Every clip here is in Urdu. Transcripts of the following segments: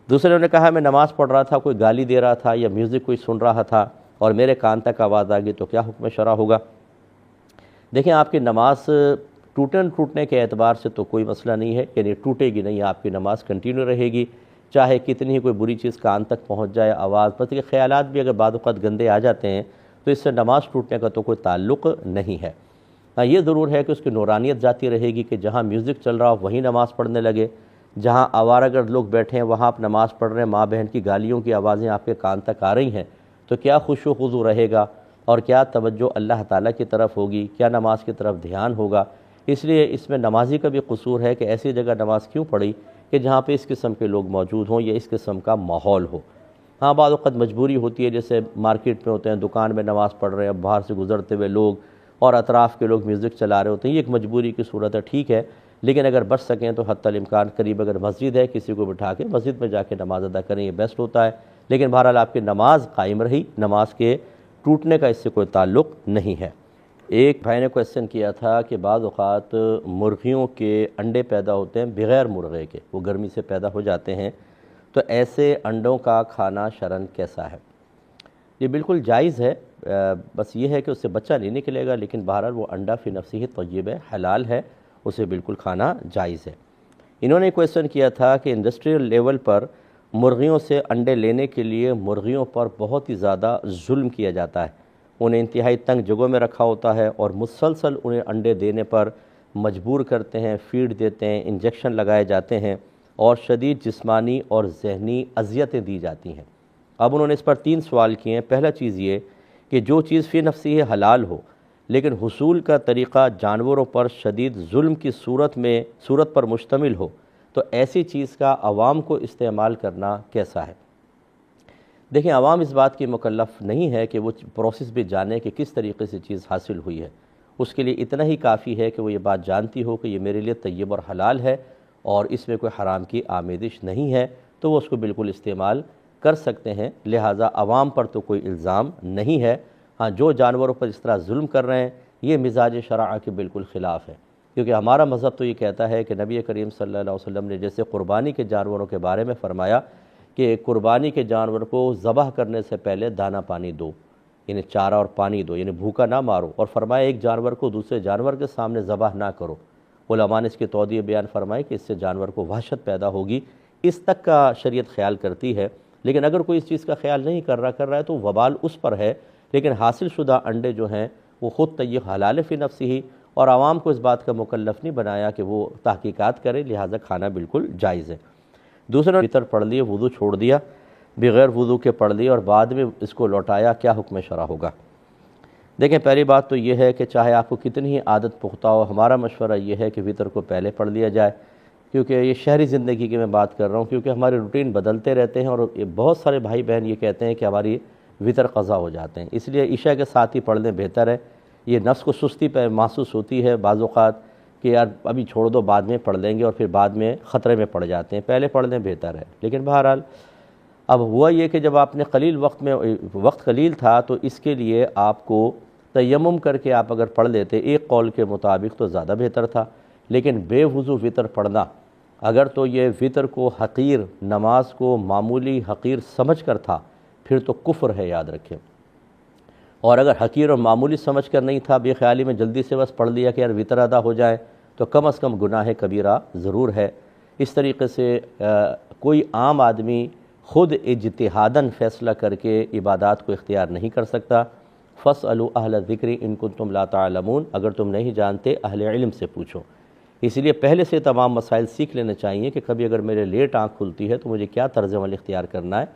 دوسرے نے کہا میں نماز پڑھ رہا تھا، کوئی گالی دے رہا تھا یا میوزک کوئی سن رہا تھا اور میرے کان تک آواز آ گئی تو کیا حکم شرع ہوگا؟ دیکھیں آپ کی نماز ٹوٹنے کے اعتبار سے تو کوئی مسئلہ نہیں ہے، یعنی ٹوٹے گی نہیں، آپ کی نماز کنٹینیو رہے گی، چاہے کتنی ہی کوئی بری چیز کان تک پہنچ جائے، آواز پتہ کہ خیالات بھی اگر بعض اوقات گندے آ جاتے ہیں تو اس سے نماز ٹوٹنے کا تو کوئی تعلق نہیں ہے۔ ہاں یہ ضرور ہے کہ اس کی نورانیت جاتی رہے گی کہ جہاں میوزک چل رہا ہو وہیں نماز پڑھنے لگے، جہاں آوارہ گرد لوگ بیٹھے ہیں وہاں آپ نماز پڑھ رہے ہیں، ماں بہن کی گالیوں کی آوازیں آپ کے کان تک آ رہی ہیں، تو کیا خشوع و خضوع رہے گا اور کیا توجہ اللہ تعالیٰ کی طرف ہوگی، کیا نماز کی طرف دھیان ہوگا؟ اس لیے اس میں نمازی کا بھی قصور ہے کہ ایسی جگہ نماز کیوں پڑھی کہ جہاں پہ اس قسم کے لوگ موجود ہوں یا اس قسم کا ماحول ہو۔ ہاں بعض وقت مجبوری ہوتی ہے، جیسے مارکیٹ میں ہوتے ہیں، دکان میں نماز پڑھ رہے ہیں، باہر سے گزرتے ہوئے لوگ اور اطراف کے لوگ میوزک چلا رہے ہوتے ہیں، یہ ایک مجبوری کی صورت ہے، ٹھیک ہے، لیکن اگر بچ سکیں تو حتی الامکان قریب اگر مسجد ہے کسی کو بٹھا کے مسجد میں جا کے نماز ادا کریں، یہ بیسٹ ہوتا ہے، لیکن بہرحال آپ کی نماز قائم رہی، نماز کے ٹوٹنے کا اس سے کوئی تعلق نہیں ہے۔ ایک بھائی نے کویسچن کیا تھا کہ بعض اوقات مرغیوں کے انڈے پیدا ہوتے ہیں بغیر مرغے کے، وہ گرمی سے پیدا ہو جاتے ہیں، تو ایسے انڈوں کا کھانا شرعاً کیسا ہے؟ یہ بالکل جائز ہے، بس یہ ہے کہ اس سے بچہ نہیں نکلے گا، لیکن بہرحال وہ انڈا فی نفسہ طیب ہے، حلال ہے، اسے بالکل کھانا جائز ہے۔ انہوں نے کویسچن کیا تھا کہ انڈسٹریل لیول پر مرغیوں سے انڈے لینے کے لیے مرغیوں پر بہت ہی زیادہ ظلم کیا جاتا ہے، انہیں انتہائی تنگ جگہوں میں رکھا ہوتا ہے اور مسلسل انہیں انڈے دینے پر مجبور کرتے ہیں، فیڈ دیتے ہیں، انجیکشن لگائے جاتے ہیں اور شدید جسمانی اور ذہنی اذیتیں دی جاتی ہیں۔ اب انہوں نے اس پر 3 سوال کیے ہیں۔ پہلا چیز یہ کہ جو چیز فی نفسی حلال ہو لیکن حصول کا طریقہ جانوروں پر شدید ظلم کی صورت پر مشتمل ہو تو ایسی چیز کا عوام کو استعمال کرنا کیسا ہے؟ دیکھیں عوام اس بات کی مکلف نہیں ہے کہ وہ پروسیس بھی جانے کہ کس طریقے سے چیز حاصل ہوئی ہے، اس کے لیے اتنا ہی کافی ہے کہ وہ یہ بات جانتی ہو کہ یہ میرے لیے طیب اور حلال ہے اور اس میں کوئی حرام کی آمیزش نہیں ہے، تو وہ اس کو بالکل استعمال کر سکتے ہیں، لہٰذا عوام پر تو کوئی الزام نہیں ہے۔ ہاں جو جانوروں پر اس طرح ظلم کر رہے ہیں یہ مزاج شرع کے بالکل خلاف ہے، کیونکہ ہمارا مذہب تو یہ کہتا ہے کہ نبی کریم صلی اللہ علیہ وسلم نے جیسے قربانی کے جانوروں کے بارے میں فرمایا کہ قربانی کے جانور کو ذبح کرنے سے پہلے دانہ پانی دو، یعنی چارہ اور پانی دو، یعنی بھوکا نہ مارو، اور فرمایا ایک جانور کو دوسرے جانور کے سامنے ذبح نہ کرو۔ علماء نے اس کی توضیح بیان فرمائی کہ اس سے جانور کو وحشت پیدا ہوگی، اس تک کا شریعت خیال کرتی ہے، لیکن اگر کوئی اس چیز کا خیال نہیں کر رہا ہے تو وبال اس پر ہے، لیکن حاصل شدہ انڈے جو ہیں وہ خود طیب حلال فی نفسہ ہی، اور عوام کو اس بات کا مکلف نہیں بنایا کہ وہ تحقیقات کرے، لہٰذا کھانا بالکل جائز ہے۔ دوسرے نے فطر پڑھ لیے، وضو چھوڑ دیا، بغیر وضو کے پڑھ لی اور بعد میں اس کو لوٹایا، کیا حکم شرع ہوگا؟ دیکھیں پہلی بات تو یہ ہے کہ چاہے آپ کو کتنی ہی عادت پختہ ہو، ہمارا مشورہ یہ ہے کہ وطر کو پہلے پڑھ لیا جائے، کیونکہ یہ شہری زندگی کی میں بات کر رہا ہوں، کیونکہ ہمارے روٹین بدلتے رہتے ہیں اور بہت سارے بھائی بہن یہ کہتے ہیں کہ ہماری وطر قضا ہو جاتے ہیں، اس لیے عشاء کے ساتھ ہی پڑھ لیں بہتر ہے۔ یہ نفس کو سستی پہ محسوس ہوتی ہے بعض اوقات کہ یار ابھی چھوڑ دو بعد میں پڑھ لیں گے، اور پھر بعد میں خطرے میں پڑ جاتے ہیں، پہلے پڑھ لیں بہتر ہے۔ لیکن بہرحال اب ہوا یہ کہ جب آپ نے وقت قلیل تھا تو اس کے لیے آپ کو تیمم کر کے آپ اگر پڑھ لیتے ایک قول کے مطابق تو زیادہ بہتر تھا، لیکن بے وضو وطر پڑھنا اگر تو یہ وطر کو حقیر، نماز کو معمولی حقیر سمجھ کر تھا پھر تو کفر ہے، یاد رکھیں، اور اگر حقیر اور معمولی سمجھ کر نہیں تھا، بے خیالی میں جلدی سے بس پڑھ لیا کہ یار وطر ادا ہو جائے، تو کم از کم گناہ کبیرہ ضرور ہے۔ اس طریقے سے کوئی عام آدمی خود اجتہاداً فیصلہ کر کے عبادات کو اختیار نہیں کر سکتا۔ فَاسْأَلُوا أَهْلَ الذِّكْرِ إِن كُنتُمْ لَا تَعْلَمُونَ، اگر تم نہیں جانتے اہل علم سے پوچھو۔ اس لیے پہلے سے تمام مسائل سیکھ لینے چاہیے کہ کبھی اگر میرے لیٹ آنکھ کھلتی ہے تو مجھے کیا طرز عمل اختیار کرنا ہے،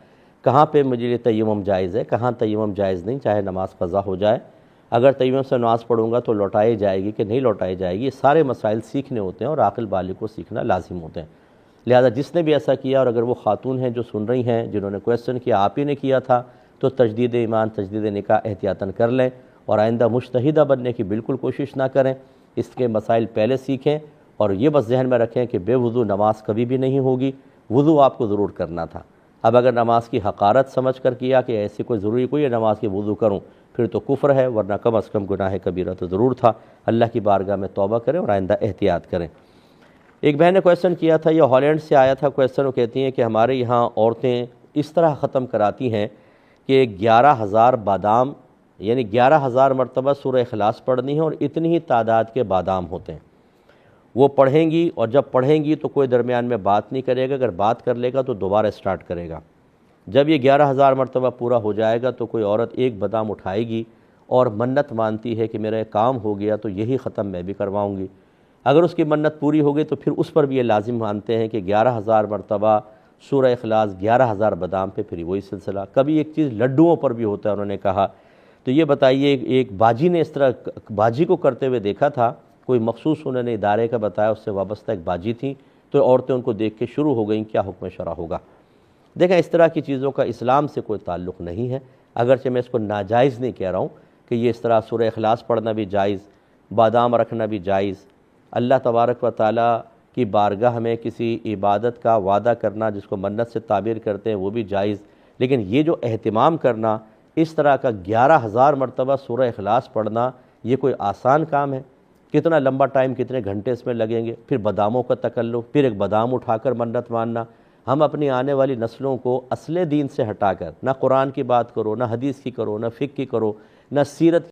کہاں پہ مجھے یہ تیمم جائز ہے، کہاں تیمم جائز نہیں، چاہے نماز قضا ہو جائے، اگر تیمم سے نماز پڑھوں گا تو لوٹائی جائے گی کہ نہیں لوٹائی جائے گی، یہ سارے مسائل سیکھنے ہوتے ہیں اور عاقل بالغ کو سیکھنا لازم ہوتے ہیں۔ لہذا جس نے بھی ایسا کیا، اور اگر وہ خاتون ہیں جو سن رہی ہیں جنہوں نے کویسچن کیا آپ ہی نے کیا تھا، تو تجدید ایمان، تجدید نکاح احتیاطاً کر لیں اور آئندہ مجتہدہ بننے کی بالکل کوشش نہ کریں، اس کے مسائل پہلے سیکھیں، اور یہ بس ذہن میں رکھیں کہ بے وضو نماز کبھی بھی نہیں ہوگی، وضو آپ کو ضرور کرنا تھا۔ اب اگر نماز کی حقارت سمجھ کر کیا کہ ایسی کوئی ضروری کوئی ہے نماز کی وضو کروں، پھر تو کفر ہے، ورنہ کم از کم گناہ کبیرہ تو ضرور تھا۔ اللہ کی بارگاہ میں توبہ کریں اور آئندہ احتیاط کریں۔ ایک بہن نے کویسچن کیا تھا، یہ ہالینڈ سے آیا تھا کویسچن، وہ کہتی ہیں کہ ہمارے یہاں عورتیں اس طرح ختم کراتی ہیں کہ 11,000 بادام، یعنی 11,000 مرتبہ سورہ اخلاص پڑھنی ہے اور اتنی ہی تعداد کے بادام ہوتے ہیں، وہ پڑھیں گی اور جب پڑھیں گی تو کوئی درمیان میں بات نہیں کرے گا، اگر بات کر لے گا تو دوبارہ سٹارٹ کرے گا۔ جب یہ 11,000 مرتبہ پورا ہو جائے گا تو کوئی عورت ایک بادام اٹھائے گی اور منت مانتی ہے کہ میرا کام ہو گیا تو یہی ختم میں بھی کرواؤں گی۔ اگر اس کی منت پوری ہو گئی تو پھر اس پر بھی یہ لازم مانتے ہیں کہ 11,000 مرتبہ سورہ اخلاص، 11,000 بادام پہ پھر وہی سلسلہ۔ کبھی ایک چیز لڈوؤں پر بھی ہوتا ہے انہوں نے کہا، تو یہ بتائیے ایک باجی نے اس طرح باجی کو کرتے ہوئے دیکھا تھا، کوئی مخصوص انہوں نے ادارے کا بتایا، اس سے وابستہ ایک باجی تھیں، تو عورتیں ان کو دیکھ کے شروع ہو گئیں، کیا حکم شرع ہوگا؟ دیکھیں اس طرح کی چیزوں کا اسلام سے کوئی تعلق نہیں ہے، اگرچہ میں اس کو ناجائز نہیں کہہ رہا ہوں کہ یہ اس طرح سورہ اخلاص پڑھنا بھی جائز، بادام رکھنا بھی جائز، اللہ تبارک و تعالیٰ کی بارگاہ میں کسی عبادت کا وعدہ کرنا جس کو منت سے تعبیر کرتے ہیں وہ بھی جائز، لیکن یہ جو اہتمام کرنا اس طرح کا 11,000 مرتبہ سورہ اخلاص پڑھنا، یہ کوئی آسان کام ہے؟ کتنا لمبا ٹائم، کتنے گھنٹے اس میں لگیں گے؟ پھر باداموں کا تکلف، پھر ایک بادام اٹھا کر منت ماننا۔ ہم اپنی آنے والی نسلوں کو اصل دین سے ہٹا کر نہ قرآن کی بات کرو، نہ حدیث کی کرو، نہ فقہ کی کرو، نہ سیرت